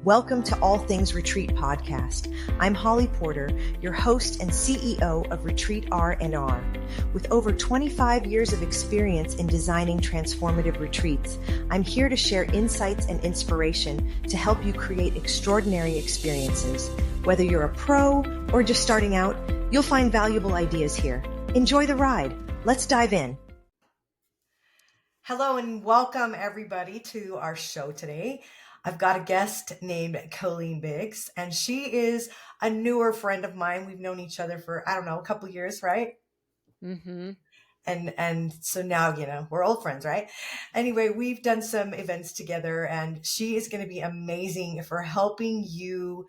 Welcome to All Things Retreat Podcast. I'm Holly Porter, your host and CEO of Retreat R&R. With over 25 years of experience in designing transformative retreats, I'm here to share insights and inspiration to help you create extraordinary experiences. Whether you're a pro or just starting out, you'll find valuable ideas here. Enjoy the ride. Let's dive in. Hello and welcome everybody to our show today. I've got a guest named Colleen Biggs, and she is a newer friend of mine. We've known each other for, a couple years, right? Mm-hmm. And so now, we're old friends, right? Anyway, we've done some events together, and she is going to be amazing for helping you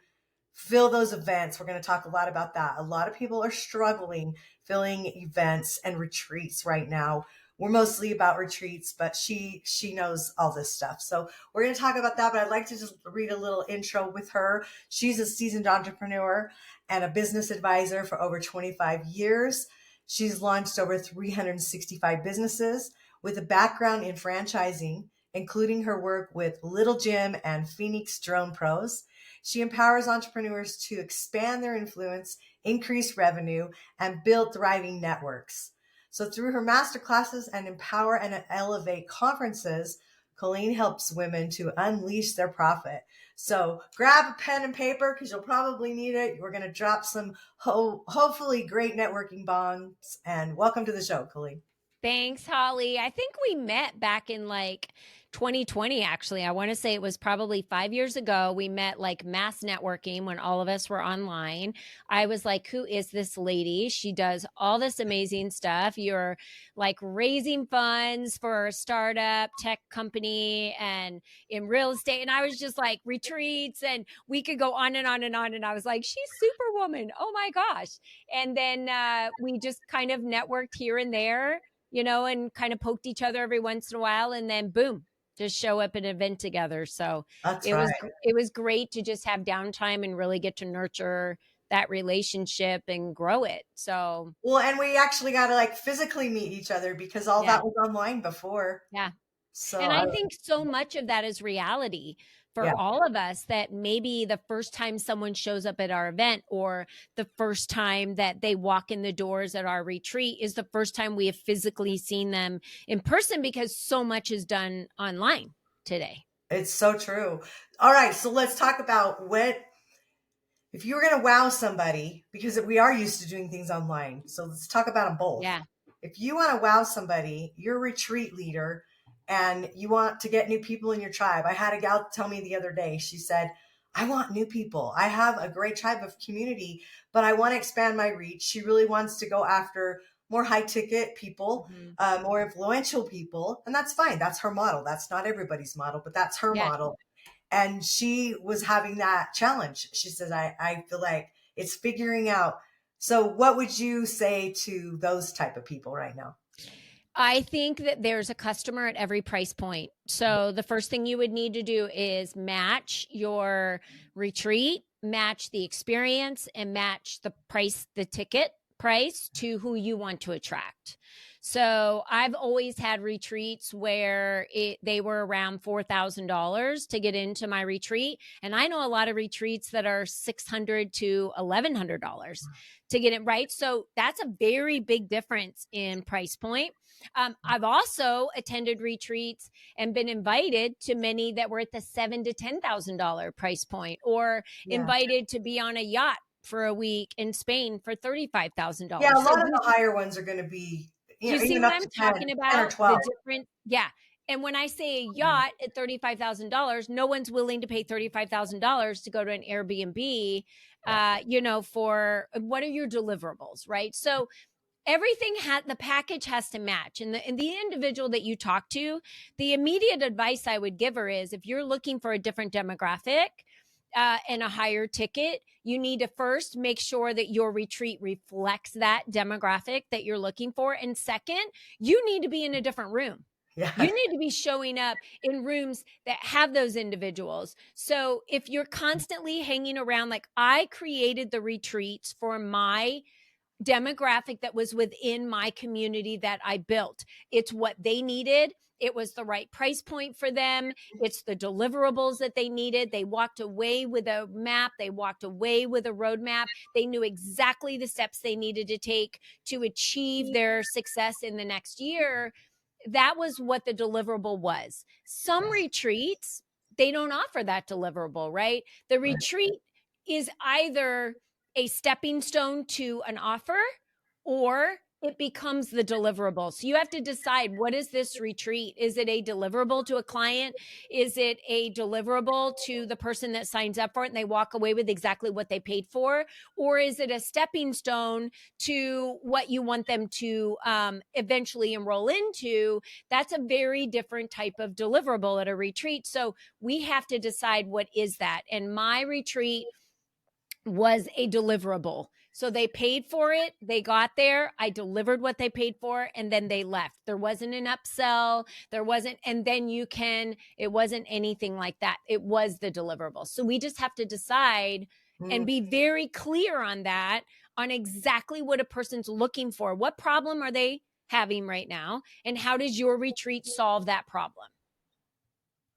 fill those events. We're going to talk a lot about that. A lot of people are struggling filling events and retreats right now. We're mostly about retreats, but she knows all this stuff. So we're going to talk about that, but I'd like to just read a little intro with her. She's a seasoned entrepreneur and a business advisor for over 25 years. She's launched over 365 businesses with a background in franchising, including her work with Little Jim and Phoenix Drone Pros. She empowers entrepreneurs to expand their influence, increase revenue, and build thriving networks. So through her masterclasses and Empower and Elevate conferences, Colleen helps women to unleash their profit. So grab a pen and paper because you'll probably need it. We're going to drop some hopefully great networking bombs. And welcome to the show, Colleen. Thanks, Holly. I think we met back in 2020, actually. I want to say it was probably 5 years ago. We met mass networking when all of us were online. I was like, who is this lady? She does all this amazing stuff. You're raising funds for a startup tech company and in real estate. And I was just like, retreats, and we could go on and on and on. And I was like, she's Superwoman. Oh my gosh. And then we just kind of networked here and there, and kind of poked each other every once in a while, and then boom, just show up at an event together. So it was great to just have downtime and really get to nurture that relationship and grow it. So and we actually got to physically meet each other because all that was online before. Yeah. So and I think so much of that is reality for all of us, that maybe the first time someone shows up at our event or the first time that they walk in the doors at our retreat is the first time we have physically seen them in person, because so much is done online today. It's so true. All right. So let's talk about if you were going to wow somebody, because we are used to doing things online. So let's talk about them both. Yeah. If you want to wow somebody, you're a retreat leader and you want to get new people in your tribe. I had a gal tell me the other day, she said, I want new people. I have a great tribe of community, but I want to expand my reach. She really wants to go after more high ticket people, more influential people. And that's fine. That's her model. That's not everybody's model, but that's her model. And she was having that challenge. She says, I feel like it's figuring out. So what would you say to those type of people right now? I think that there's a customer at every price point. So the first thing you would need to do is match your retreat, match the experience, and match the price, the ticket price, to who you want to attract. So I've always had retreats where they were around $4,000 to get into my retreat. And I know a lot of retreats that are $600 to $1,100 to get it right. So that's a very big difference in price point. I've also attended retreats and been invited to many that were at the $7,000 to $10,000 price point, or invited to be on a yacht for a week in Spain for $35,000. Yeah, a lot of the higher ones are going to be. Do you see what I'm talking about? The different, And when I say a yacht at $35,000, no one's willing to pay $35,000 to go to an Airbnb. For what are your deliverables, right? So everything the package has to match. And the individual that you talk to, the immediate advice I would give her is, if you're looking for a different demographic and a higher ticket, you need to first make sure that your retreat reflects that demographic that you're looking for. And second, you need to be in a different room. Yeah. You need to be showing up in rooms that have those individuals. So if you're constantly hanging around, I created the retreats for my demographic that was within my community that I built. It's what they needed. It was the right price point for them. It's the deliverables that they needed. They walked away with a map. They walked away with a roadmap. They knew exactly the steps they needed to take to achieve their success in the next year. That was what the deliverable was. Some retreats, they don't offer that deliverable, right? The Right. retreat is either a stepping stone to an offer or it becomes the deliverable. So you have to decide, what is this retreat? Is it a deliverable to a client? Is it a deliverable to the person that signs up for it and they walk away with exactly what they paid for? Or is it a stepping stone to what you want them to eventually enroll into? That's a very different type of deliverable at a retreat. So we have to decide, what is that? And my retreat was a deliverable. So they paid for it, they got there, I delivered what they paid for, and then they left. There wasn't an upsell, there wasn't, and then it wasn't anything like that. It was the deliverable. So we just have to decide and Mm. be very clear on that, on exactly what a person's looking for. What problem are they having right now? And how does your retreat solve that problem?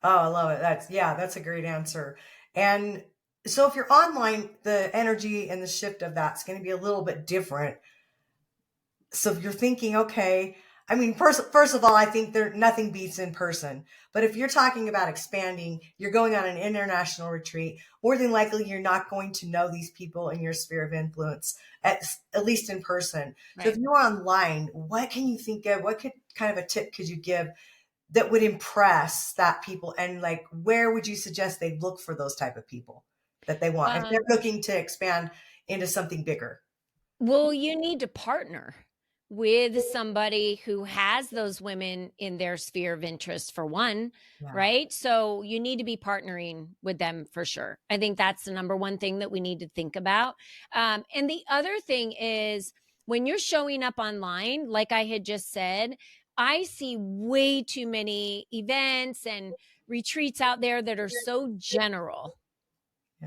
Oh, I love it. That's a great answer. And so if you're online, the energy and the shift of that's going to be a little bit different. So if you're thinking, okay, I mean, first of all, I think there nothing beats in person. But if you're talking about expanding, you're going on an international retreat. More than likely, you're not going to know these people in your sphere of influence, at least in person. So if Right. you're online, what can you think of? What could kind of a tip could you give that would impress that people? And like, where would you suggest they look for those type of people that they want if they're Um, looking to expand into something bigger? Well, you need to partner with somebody who has those women in their sphere of interest, for one, Yeah. right? So you need to be partnering with them for sure. I think that's the number one thing that we need to think about. And the other thing is, when you're showing up online, like I had just said, I see way too many events and retreats out there that are so general.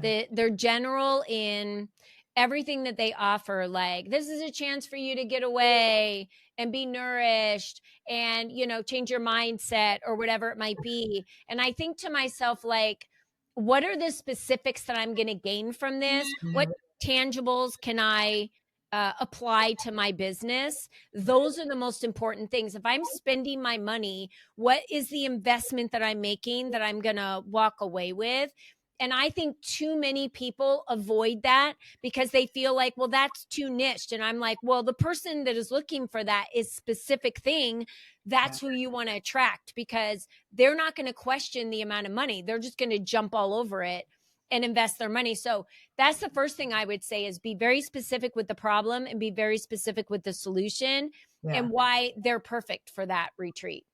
Yeah. They're general in everything that they offer, like, this is a chance for you to get away and be nourished and, change your mindset or whatever it might be. And I think to myself, like, what are the specifics that I'm going to gain from this? What Mhm. tangibles can I apply to my business? Those are the most important things. If I'm spending my money, what is the investment that I'm making that I'm going to walk away with? And I think too many people avoid that because they feel like, well, that's too niched. And I'm like, well, the person that is looking for that is specific thing. Yeah. That's who you want to attract, because they're not going to question the amount of money. They're just going to jump all over it and invest their money. So that's the first thing I would say, is be very specific with the problem and be very specific with the solution Yeah. and why they're perfect for that retreat.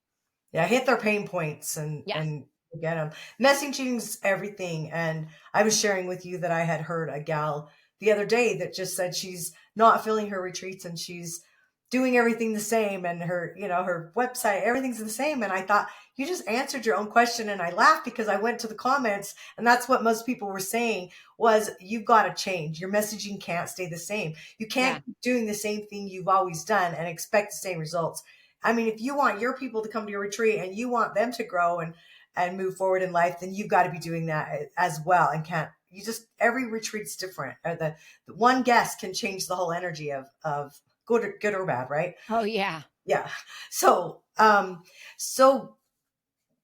Yeah, hit their pain points and Yeah. get them. Messaging's everything. And I was sharing with you that I had heard a gal the other day that just said she's not filling her retreats and she's doing everything the same, and her, her website, everything's the same. And I thought, you just answered your own question. And I laughed because I went to the comments, and that's what most people were saying was, you've got to change. Your messaging can't stay the same. You Yeah. can't keep doing the same thing you've always done and expect the same results. I mean, if you want your people to come to your retreat and you want them to grow and move forward in life, then you've got to be doing that as well. And can't you just every retreat's different. Or the one guest can change the whole energy of good or bad, right? Oh, yeah. Yeah. So so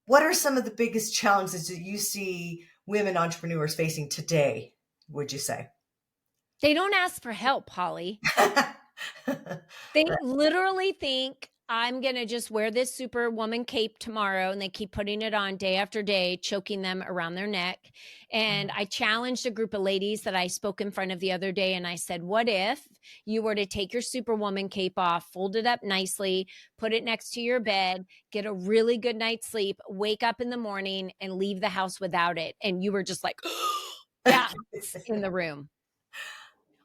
what are some of the biggest challenges that you see women entrepreneurs facing today, would you say? They don't ask for help, Holly. They literally think, I'm going to just wear this superwoman cape tomorrow, and they keep putting it on day after day, choking them around their neck. And I challenged a group of ladies that I spoke in front of the other day, and I said, what if you were to take your superwoman cape off, fold it up nicely, put it next to your bed, get a really good night's sleep, wake up in the morning and leave the house without it? And you were just like, gasps in the room.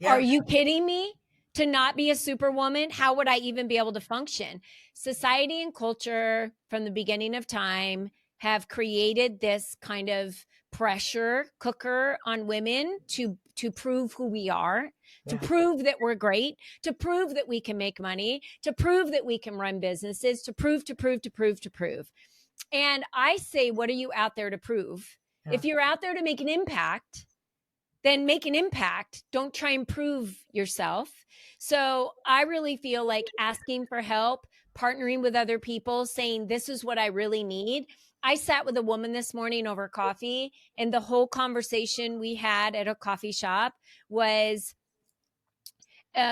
Are Yeah. you kidding me? To not be a superwoman, how would I even be able to function? Society and culture from the beginning of time have created this kind of pressure cooker on women to prove who we are, to Yeah. prove that we're great, to prove that we can make money, to prove that we can run businesses, to prove. And I say, what are you out there to prove? Yeah. If you're out there to make an impact, then make an impact. Don't try and prove yourself. So I really feel like asking for help, partnering with other people, saying, this is what I really need. I sat with a woman this morning over coffee, and the whole conversation we had at a coffee shop was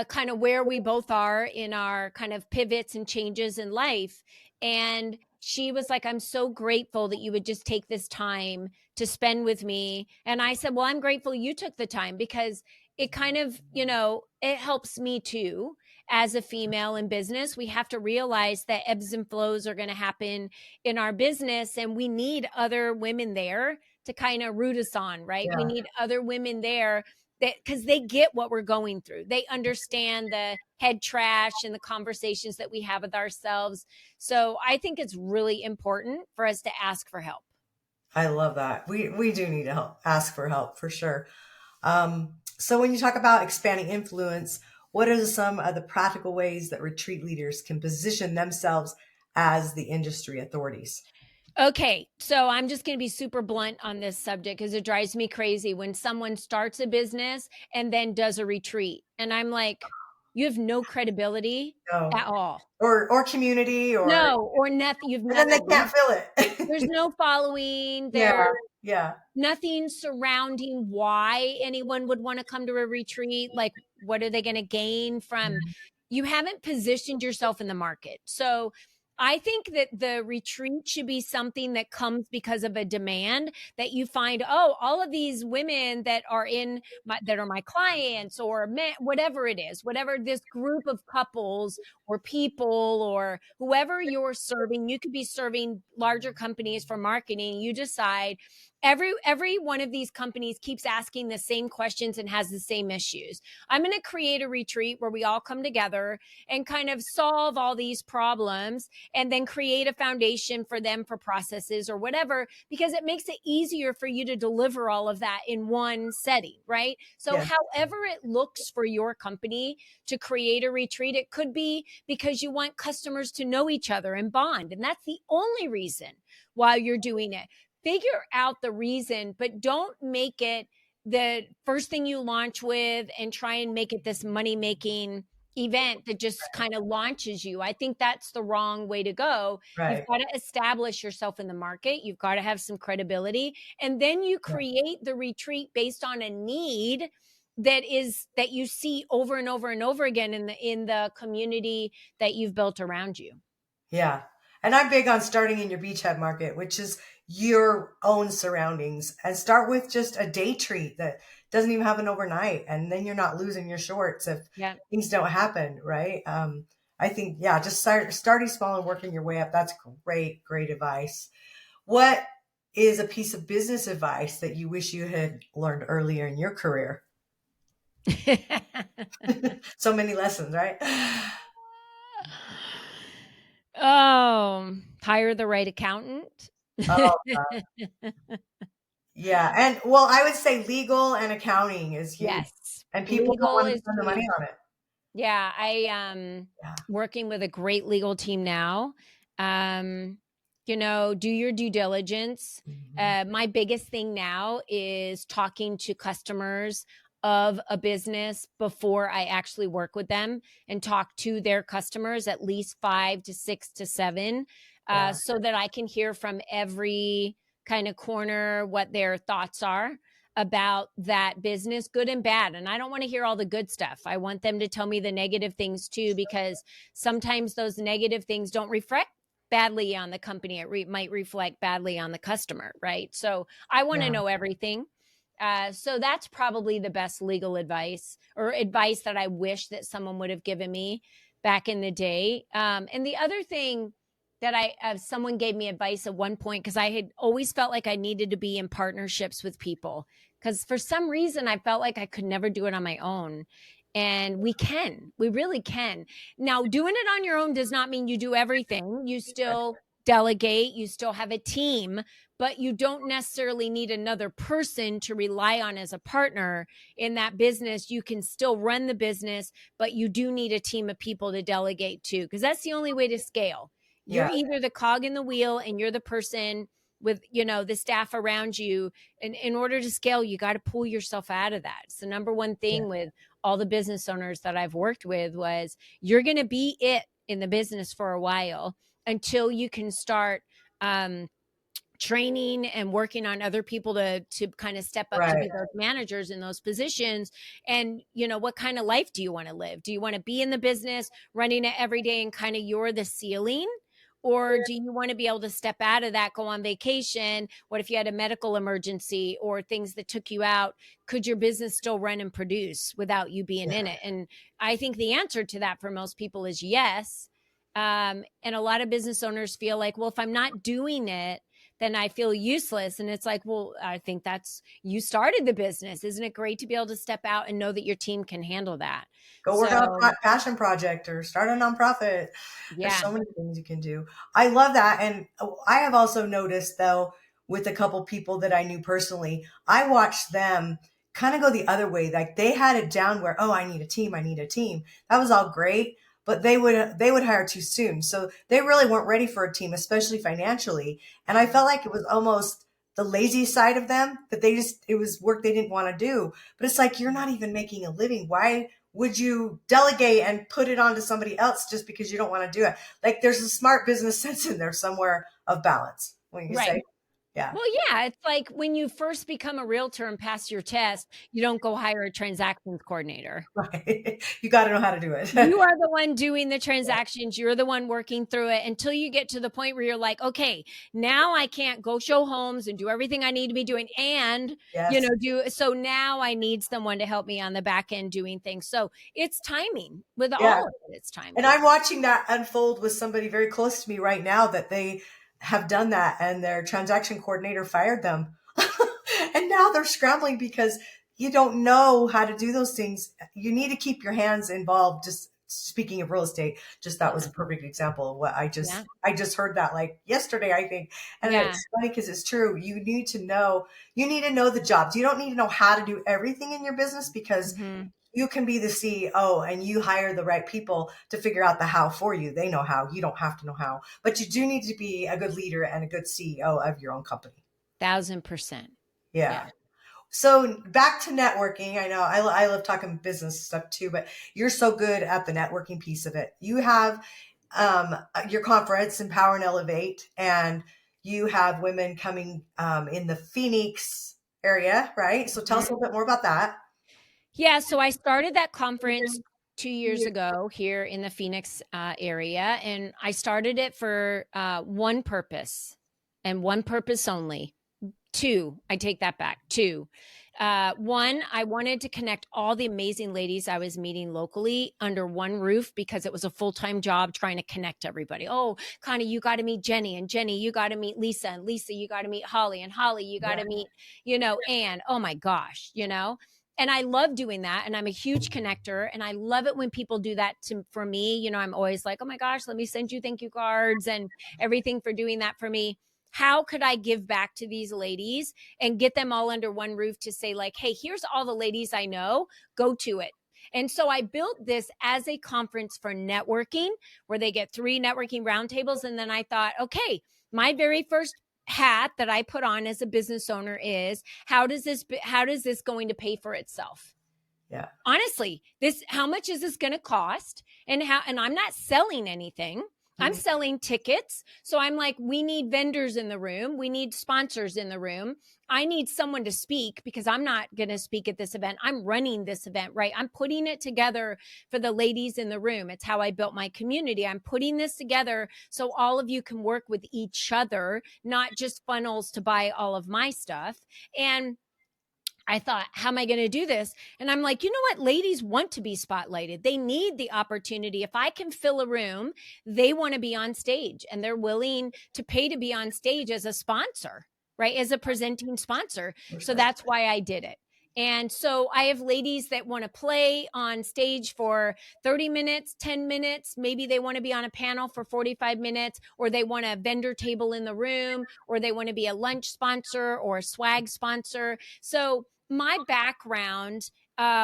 kind of where we both are in our kind of pivots and changes in life. And she was like, I'm so grateful that you would just take this time to spend with me. And I said, well, I'm grateful you took the time, because it kind of, it helps me too. As a female in business, we have to realize that ebbs and flows are going to happen in our business, and we need other women there to kind of root us on, right? We Yeah. need other women there that, because they get what we're going through. They understand the head trash and the conversations that we have with ourselves. So I think it's really important for us to ask for help. I love that. We do need to ask for help for sure. So when you talk about expanding influence, what are some of the practical ways that retreat leaders can position themselves as the industry authorities? Okay, so I'm just going to be super blunt on this subject, because it drives me crazy when someone starts a business and then does a retreat. And I'm like, you have no credibility No. at all. Or community, or No, or nothing. You've and then they nothing. can't fill There's it. no following. Yeah. There's Yeah. nothing surrounding why anyone would want to come to a retreat. Like, what are they going to gain from? You haven't positioned yourself in the market. So I think that the retreat should be something that comes because of a demand, that you find, oh, all of these women that are that are my clients, or men, whatever it is, whatever this group of couples or people or whoever you're serving. You could be serving larger companies for marketing. You decide, every one of these companies keeps asking the same questions and has the same issues. I'm going to create a retreat where we all come together and kind of solve all these problems, and then create a foundation for them for processes or whatever, because it makes it easier for you to deliver all of that in one setting, right? So Yeah. however it looks for your company to create a retreat, it could be because you want customers to know each other and bond, and that's the only reason why you're doing it. Figure out the reason, but don't make it the first thing you launch with and try and make it this money making event that just kind of launches you. I think that's the wrong way to go. You've Right. got to establish yourself in the market. You've got to have some credibility, and then you Yeah. create the retreat based on a need that you see over and over and over again in the community that you've built around you. Yeah. And I'm big on starting in your beachhead market, which is your own surroundings, and start with just a day treat that doesn't even have an overnight. And then you're not losing your shorts if Yeah. things don't happen. Right. I think, yeah, just starting small and working your way up. That's great, great advice. What is a piece of business advice that you wish you had learned earlier in your career? So many lessons, right? Oh, hire the right accountant. Oh, yeah. And well, I would say legal and accounting is huge. Yes, And people don't legal want to is spend the money huge. on it. Yeah, I Yeah. working with a great legal team now. Um, do your due diligence. Mhm. My biggest thing now is talking to customers of a business before I actually work with them, and talk to their customers at least 5 to 6 to 7, Yeah. so that I can hear from every kind of corner what their thoughts are about that business, good and bad. And I don't want to hear all the good stuff. I want them to tell me the negative things too, because sometimes those negative things don't reflect badly on the company. It might reflect badly on the customer, right? So I want to Yeah. know everything. So that's probably the best legal advice, or advice that I wish that someone would have given me back in the day. And the other thing that someone gave me advice at one point, because I had always felt like I needed to be in partnerships with people, because for some reason I felt like I could never do it on my own. And we really can. Now, doing it on your own does not mean you do everything. You still delegate, you still have a team, but you don't necessarily need another person to rely on as a partner in that business. You can still run the business, but you do need a team of people to delegate to, because that's the only way to scale. You're Yeah. either the cog in the wheel and you're the person with, the staff around you. And in order to scale, you got to pull yourself out of that. It's the number one Yeah. thing with all the business owners that I've worked with was you're going to be it in the business for a while until you can start training and working on other people to kind of step up to Right. be those managers in those positions. And what kind of life do you want to live? Do you want to be in the business running it every day and kind of you're the ceiling, or do you want to be able to step out of that, go on vacation? What if you had a medical emergency or things that took you out? Could your business still run and produce without you being in Yeah. it? And I think the answer to that for most people is yes. And a lot of business owners feel like, well, if I'm not doing it, then I feel useless. And it's like, well, I think you started the business. Isn't it great to be able to step out and know that your team can handle that? Go work on a So, passion project or start a nonprofit. There's yeah. so many things you can do. I love that. And I have also noticed, though, with a couple people that I knew personally, I watched them kind of go the other way. Like they had it down where, oh, I need a team. I need a team. That was all great, but they would hire too soon. So they really weren't ready for a team, especially financially. And I felt like it was almost the lazy side of them that it was work they didn't want to do. But it's like, you're not even making a living. Why would you delegate and put it onto somebody else just because you don't want to do it? Like there's a smart business sense in there somewhere of balance. When you Right. say, yeah, Well, yeah, it's like when you first become a realtor and pass your test, you don't go hire a transactions coordinator. right. You got to know how to do it. You are the one doing the transactions. You're the one working through it until you get to the point where you're like, okay, now I can't go show homes and do everything I need to be doing. And, Yes. so now I need someone to help me on the back end doing things. So it's timing with Yeah. all of it. It's And timing. I'm watching that unfold with somebody very close to me right now that they have done that and their transaction coordinator fired them. And now they're scrambling because you don't know how to do those things. You need to keep your hands involved. Just speaking of real estate, just that was Yeah. a perfect example of what Yeah. I just heard that like yesterday, I think. And Yeah. it's funny because it's true. You need to know the jobs. You don't need to know how to do everything in your business because Hmm. you can be the CEO and you hire the right people to figure out the how for you. They know how. You don't have to know how, but you do need to be a good leader and a good CEO of your own company. 1,000%. Yeah. Yeah. So back to networking. I know I love talking business stuff too, but you're so good at the networking piece of it. You have your conference, Empower and Elevate, and you have women coming in the Phoenix area, right? So tell us a little bit more about that. Yeah, so I started that conference 2 years ago here in the Phoenix area, and I started it for one purpose and one purpose only. Two, I take that back. Two. One, I wanted to connect all the amazing ladies I was meeting locally under one roof because it was a full-time job trying to connect everybody. Oh, Connie, you got to meet Jenny, and Jenny, you got to meet Lisa, and Lisa, you got to meet Holly, and Holly, you got Yeah. to meet, Anne. Oh my gosh, and I love doing that. And I'm a huge connector. And I love it when people do that for me. I'm always like, oh my gosh, let me send you thank you cards and everything for doing that for me. How could I give back to these ladies and get them all under one roof to say, like, hey, here's all the ladies I know, go to it. And so I built this as a conference for networking where they get 3 networking roundtables. And then I thought, okay, my very first hat that I put on as a business owner is how does this going to pay for itself? Yeah. Honestly, how much is this going to cost? And I'm not selling anything. I'm Mhm. selling tickets. So I'm like, we need vendors in the room. We need sponsors in the room. I need someone to speak because I'm not going to speak at this event. I'm running this event, right? I'm putting it together for the ladies in the room. It's how I built my community. I'm putting this together so all of you can work with each other, not just funnels to buy all of my stuff. And I thought, how am I going to do this? And I'm like, you know what? Ladies want to be spotlighted. They need the opportunity. If I can fill a room, they want to be on stage and they're willing to pay to be on stage as a sponsor, right? As a presenting sponsor. So 100%. that's why I did it. And so I have ladies that want to play on stage for 30 minutes, 10 minutes. Maybe they want to be on a panel for 45 minutes, or they want a vendor table in the room, or they want to be a lunch sponsor or a swag sponsor. So my background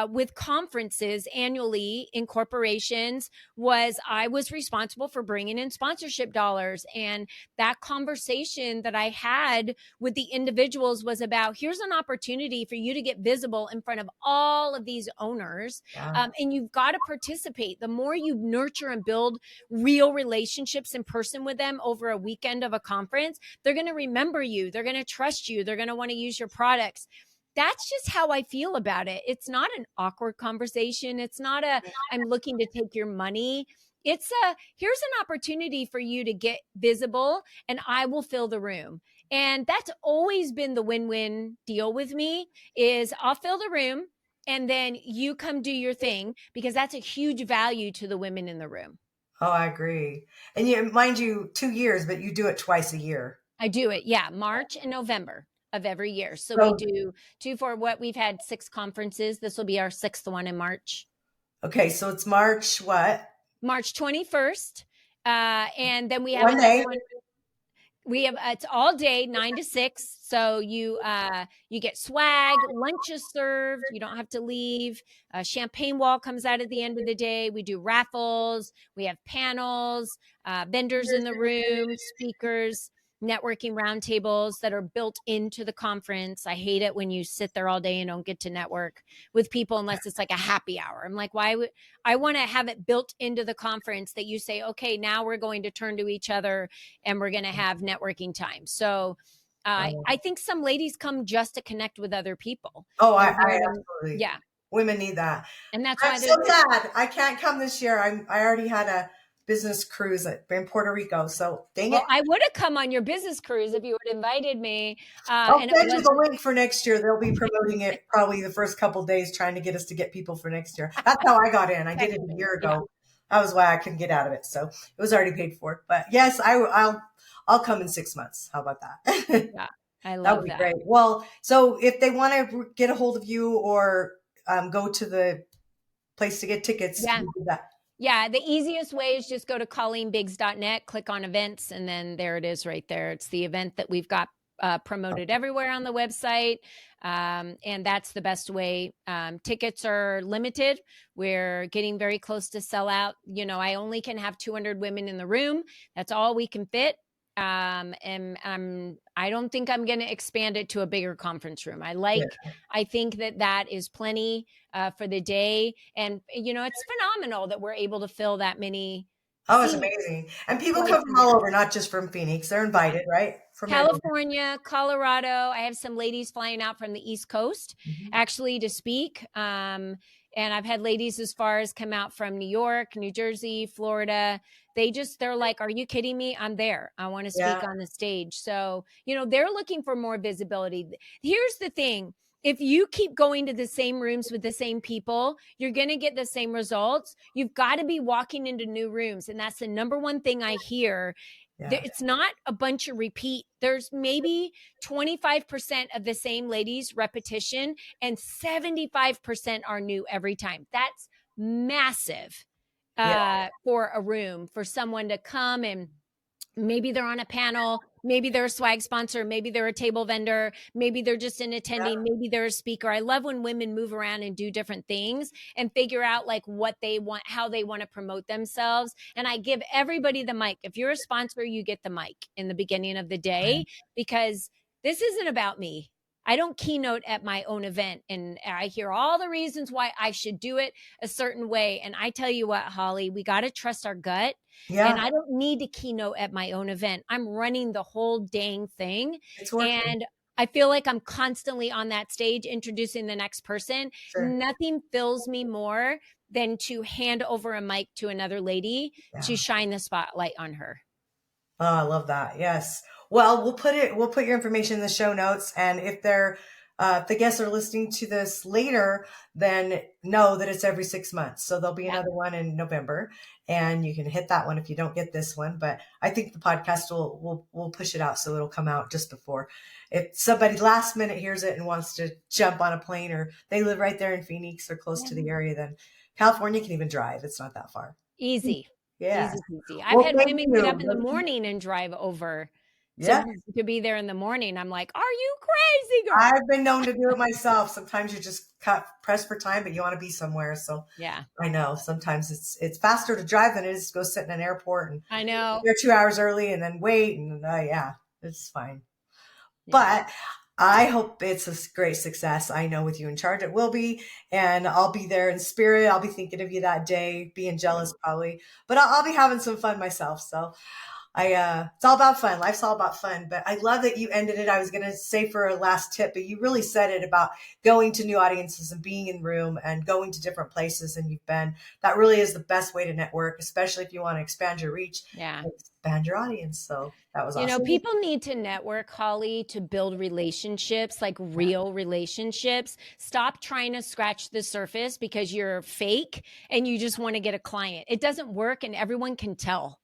with conferences annually in corporations was I was responsible for bringing in sponsorship dollars. And that conversation that I had with the individuals was about, here's an opportunity for you to get visible in front of all of these owners. Yeah. And you've got to participate. The more you nurture and build real relationships in person with them over a weekend of a conference, they're going to remember you. They're going to trust you. They're going to want to use your products. That's just how I feel about it. It's not an awkward conversation. It's not a, I'm looking to take your money. It's a, here's an opportunity for you to get visible and I will fill the room. And that's always been the win-win deal with me, is I'll fill the room and then you come do your thing, because that's a huge value to the women in the room. Oh, I agree. And you, mind you, 2 years, but you do it twice a year. I do it. Yeah. March and November of every year. So we So, do two for what we've had 6 conferences. This will be our 6th one in March. okay, so it's March what? March 21st. And then we have One another day. one. We have, it's all day 9 to 6. So you get swag, lunch is served, you don't have to leave. Champagne wall comes out at the end of the day. We do raffles, we have panels, vendors in the room, speakers, networking roundtables that are built into the conference. I hate it when you sit there all day and don't get to network with people unless it's like a happy hour. I'm like, why would I want to have it built into the conference that you say, okay, now we're going to turn to each other and we're going to have networking time. So I think some ladies come just to connect with other people. Oh, They're I there to, absolutely. yeah. Women need that. And that's I'm why so they're there. sad I can't come this year. I already had a business cruise in Puerto Rico, so dang it. Well, I would have come on your business cruise if you would have invited me. I'll And it send you the wasn't. link for next year. They'll be promoting it probably the first couple days, trying to get us to get people for next year. That's how I got in. I did it a year Yeah. ago. That was why I couldn't get out of it. So it was already paid for. But yes, I'll come in 6 months. How about that? Yeah. I That would love be that. great. Well, so if they want to get a hold of you or go to the place to get tickets, Yeah. you do that. Yeah, the easiest way is just go to ColleenBiggs.net, click on events, and then there it is right there. It's the event that we've got promoted everywhere on the website. And that's the best way. Tickets are limited. We're getting very close to sell out. You know, I only can have 200 women in the room. That's all we can fit. And I don't think I'm going to expand it to a bigger conference room. Yeah. I think that is plenty for the day. And, you know, it's phenomenal that we're able to fill that many Oh, it's seats amazing. And people twice come a from all year. over, not just from Phoenix. They're invited, right? From everywhere. California, Colorado. I have some ladies flying out from the East Coast Mhm. actually to speak. And I've had ladies as far as come out from New York, New Jersey, Florida. They're like, are you kidding me? I'm there. I want to Yeah. speak on the stage. So, you know, they're looking for more visibility. Here's the thing. If you keep going to the same rooms with the same people, you're going to get the same results. You've got to be walking into new rooms. And that's the number one thing I hear. Yeah. It's not a bunch of repeat. There's maybe 25% of the same ladies repetition and 75% are new every time. That's massive Yeah. for a room, for someone to come and maybe they're on a panel, maybe they're a swag sponsor, maybe they're a table vendor, maybe they're just an attendee, maybe they're a speaker. I love when women move around and do different things and figure out like what they want, how they want to promote themselves. And I give everybody the mic. If you're a sponsor, you get the mic in the beginning of the day, because this isn't about me. I don't keynote at my own event and I hear all the reasons why I should do it a certain way. And I tell you what, Holly, we got to trust our gut. And Yeah. I don't need to keynote at my own event. I'm running the whole dang thing. It's working. And I feel like I'm constantly on that stage introducing the next person. Sure. Nothing fills me more than to hand over a mic to another lady to Yeah. shine the spotlight on her. Oh, I love that. Yes. Well, we'll put your information in the show notes. And if they're if the guests are listening to this later, then know that it's every 6 months. So there'll be another one in November, and you can hit that one if you don't get this one. But I think the podcast will push it out, so it'll come out just before. If somebody last minute hears it and wants to jump on a plane, or they live right there in Phoenix or close to the area, then California can even drive. It's not that far. Easy. Yeah. Easy. I've Well, had thank women you. get up in the morning and drive over Yeah. to be there in the morning. I'm like, are you crazy, girl? I've been known to do it myself. Sometimes you just press for time, but you want to be somewhere. So Yeah, I know sometimes it's faster to drive than it is to go sit in an airport and I know. you're 2 hours early and then wait. And yeah, it's fine. Yeah. But I hope it's a great success. I know with you in charge, it will be. And I'll be there in spirit. I'll be thinking of you that day, being jealous probably, but I'll be having some fun myself. So it's all about fun. Life's all about fun, but I love that you ended it. I was going to say for a last tip, but you really said it about going to new audiences and being in room and going to different places than you've been. That really is the best way to network, especially if you want to expand your reach, expand your audience. So that was awesome. You know, people need to network, Holly, to build relationships, like real relationships. Stop trying to scratch the surface because you're fake and you just want to get a client. It doesn't work and everyone can tell.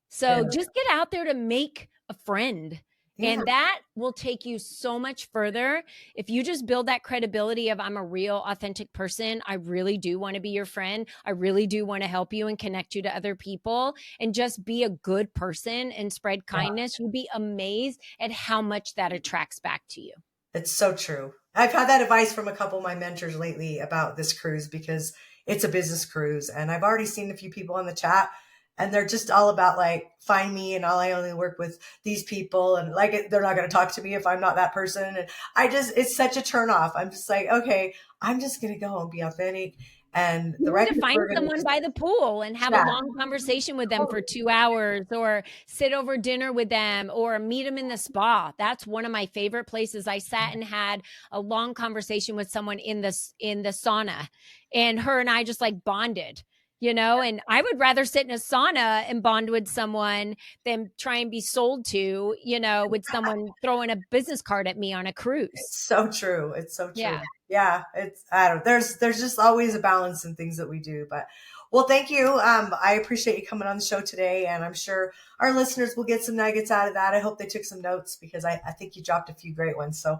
So just get out there to make a friend. Yeah. And that will take you so much further. If you just build that credibility of I'm a real, authentic person, I really do want to be your friend. I really do want to help you and connect you to other people and just be a good person and spread kindness. You'll be amazed at how much that attracts back to you. It's so true. I've had that advice from a couple of my mentors lately about this cruise because it's a business cruise. And I've already seen a few people in the chat and they're just all about like, find me and I only work with these people. And like, they're not going to talk to me if I'm not that person. And it's such a turn off. I'm just like, okay, I'm just going to go and be authentic. And you need to find someone by the pool and have a long conversation with them for 2 hours or sit over dinner with them or meet them in the spa. That's one of my favorite places. I sat and had a long conversation with someone in the sauna, and her and I just like bonded. You know, and I would rather sit in a sauna and bond with someone than try and be sold to, you know, with someone throwing a business card at me on a cruise. It's so true. It's so true. Yeah. I don't know. There's just always a balance in things that we do, but well, thank you. I appreciate you coming on the show today, and I'm sure our listeners will get some nuggets out of that. I hope they took some notes because I think you dropped a few great ones. So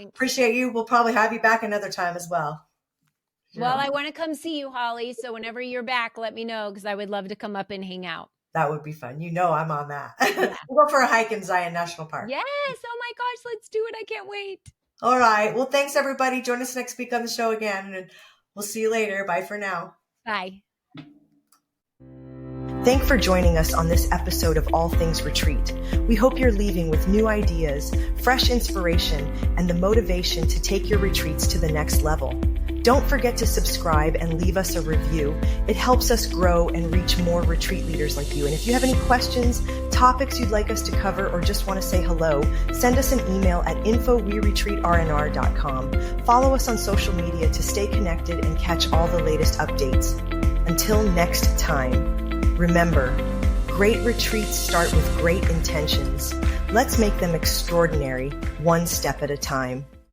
appreciate you. We'll probably have you back another time as well. Well, I want to come see you, Holly. So whenever you're back, let me know because I would love to come up and hang out. That would be fun. You know, I'm on that. Yeah. We'll go for a hike in Zion National Park. Yes. Oh my gosh. Let's do it. I can't wait. All right. Well, thanks everybody. Join us next week on the show again, and we'll see you later. Bye for now. Bye. Thanks for joining us on this episode of All Things Retreat. We hope you're leaving with new ideas, fresh inspiration, and the motivation to take your retreats to the next level. Don't forget to subscribe and leave us a review. It helps us grow and reach more retreat leaders like you. And if you have any questions, topics you'd like us to cover, or just want to say hello, send us an email at info@weretreatrnr.com. Follow us on social media to stay connected and catch all the latest updates. Until next time, remember, great retreats start with great intentions. Let's make them extraordinary, one step at a time.